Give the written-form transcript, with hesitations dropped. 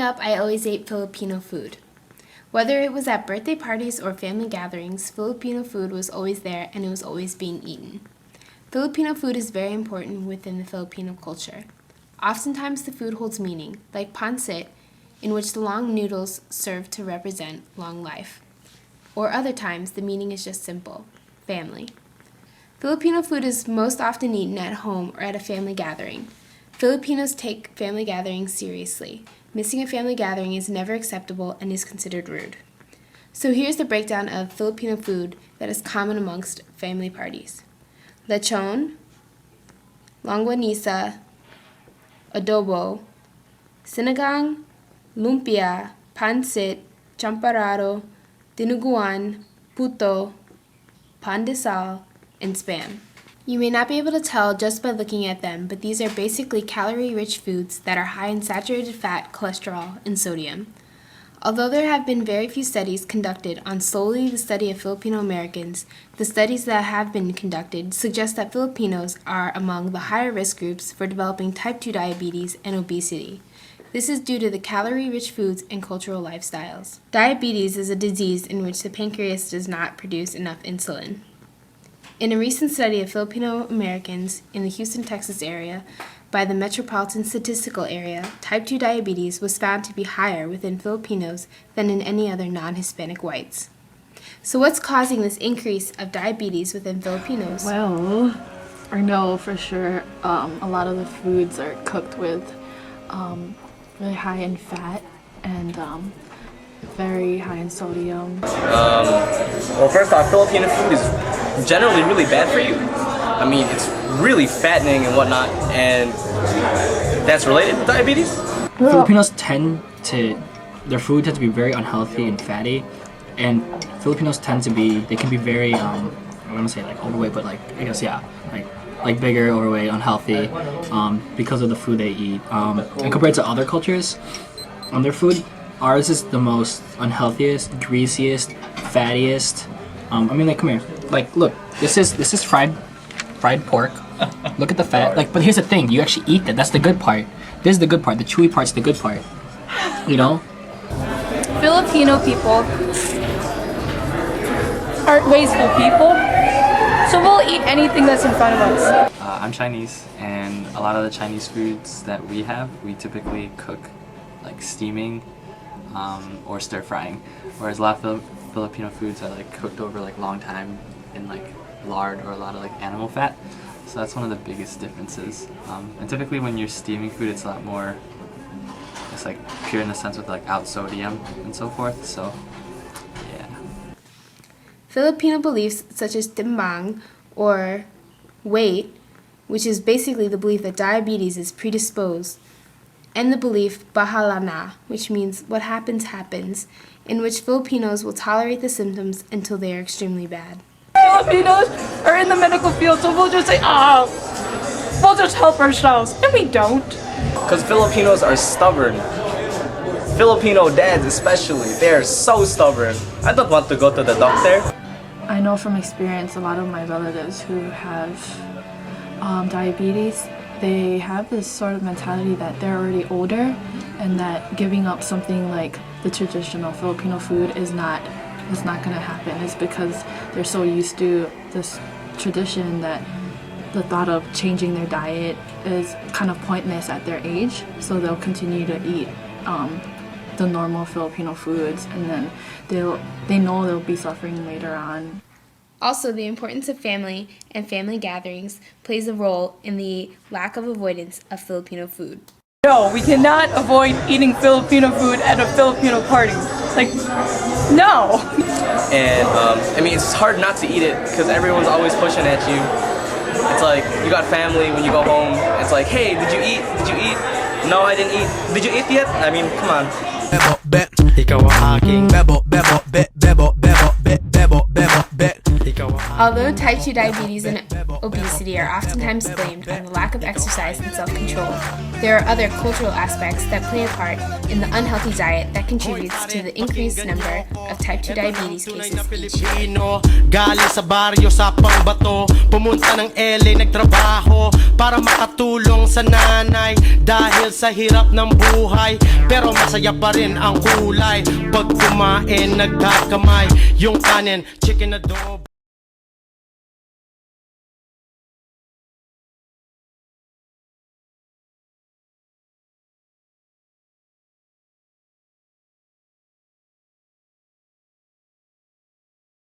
up, I always ate Filipino food. Whether it was at birthday parties or family gatherings, Filipino food was always there and it was always being eaten. Filipino food is very important within the Filipino culture. Oftentimes the food holds meaning, like pancit, in which the long noodles serve to represent long life. Or other times, the meaning is just simple, family. Filipino food is most often eaten at home or at a family gathering. Filipinos take family gatherings seriously. Missing a family gathering is never acceptable and is considered rude. So here's the breakdown of Filipino food that is common amongst family parties. Lechon, longanisa, adobo, sinigang, lumpia, pancit, champorado, dinuguan, puto, pandesal, and spam. You may not be able to tell just by looking at them, but these are basically calorie-rich foods that are high in saturated fat, cholesterol, and sodium. Although there have been very few studies conducted on solely the study of Filipino Americans, the studies that have been conducted suggest that Filipinos are among the higher risk groups for developing type 2 diabetes and obesity. This is due to the calorie-rich foods and cultural lifestyles. Diabetes is a disease in which the pancreas does not produce enough insulin. In a recent study of Filipino Americans in the Houston, Texas area by the Metropolitan Statistical Area, type 2 diabetes was found to be higher within Filipinos than in any other non-Hispanic whites. So what's causing this increase of diabetes within Filipinos? Well, I know for sure a lot of the foods are cooked with really high in fat and very high in sodium. Well, first off, Filipino food is generally really bad for you. I mean, it's really fattening and whatnot, and that's related to diabetes. Filipinos their food tends to be very unhealthy and fatty, and Filipinos they can be very, I want to say like overweight, but like, I guess, yeah, like bigger, overweight, unhealthy, because of the food they eat. And compared to other cultures, their food, ours is the most unhealthiest, greasiest, fattiest. I mean, like, come here. Like, look, this is fried pork. Look at the fat. Like, but here's the thing: you actually eat that. That's the good part. This is the good part. The chewy part's the good part. You know. Filipino people are wasteful people, so we'll eat anything that's in front of us. I'm Chinese, and a lot of the Chinese foods that we typically cook like steaming or stir frying, whereas a lot of Filipino foods are like cooked over like long time in like lard or a lot of like animal fat. So that's one of the biggest differences. And typically when you're steaming food, it's a lot more, it's like pure in the sense with like out sodium and so forth. So yeah. Filipino beliefs such as timbang or weight, which is basically the belief that diabetes is predisposed, and the belief bahala na, which means what happens happens, in which Filipinos will tolerate the symptoms until they are extremely bad. Filipinos are in the medical field, so we'll just say, we'll just help ourselves, and we don't. Because Filipinos are stubborn. Filipino dads especially, they're so stubborn. I don't want to go to the doctor. I know from experience a lot of my relatives who have diabetes, they have this sort of mentality that they're already older and that giving up something like the traditional Filipino food is not going to happen. It's because they're so used to this tradition that the thought of changing their diet is kind of pointless at their age, so they'll continue to eat the normal Filipino foods, and then they know they'll be suffering later on. Also, the importance of family and family gatherings plays a role in the lack of avoidance of Filipino food. No, we cannot avoid eating Filipino food at a Filipino party. Like, no! And I mean, it's hard not to eat it because everyone's always pushing at you. It's like, you got family when you go home. It's like, hey, did you eat? Did you eat? No, I didn't eat. Did you eat yet? I mean, come on. Bebo, bet. Ikaw ang aking bebo, bebo, bet, bebo, bebo, bet, bebo, bebo, bet. Ikaw ang Although type 2 diabetes and obesity are oftentimes blamed on the lack of exercise and self-control, there are other cultural aspects that play a part in the unhealthy diet that contributes to the increased number of type 2 diabetes cases each year. Galing sa baryo sa Pangbato, pumunta ng LA nagtrabaho para makatulong sa nanay dahil sa hirap ng buhay. Pero masaya pa rin ang kulay pag kumain nagkakamay. Yung kanin, chicken adobo.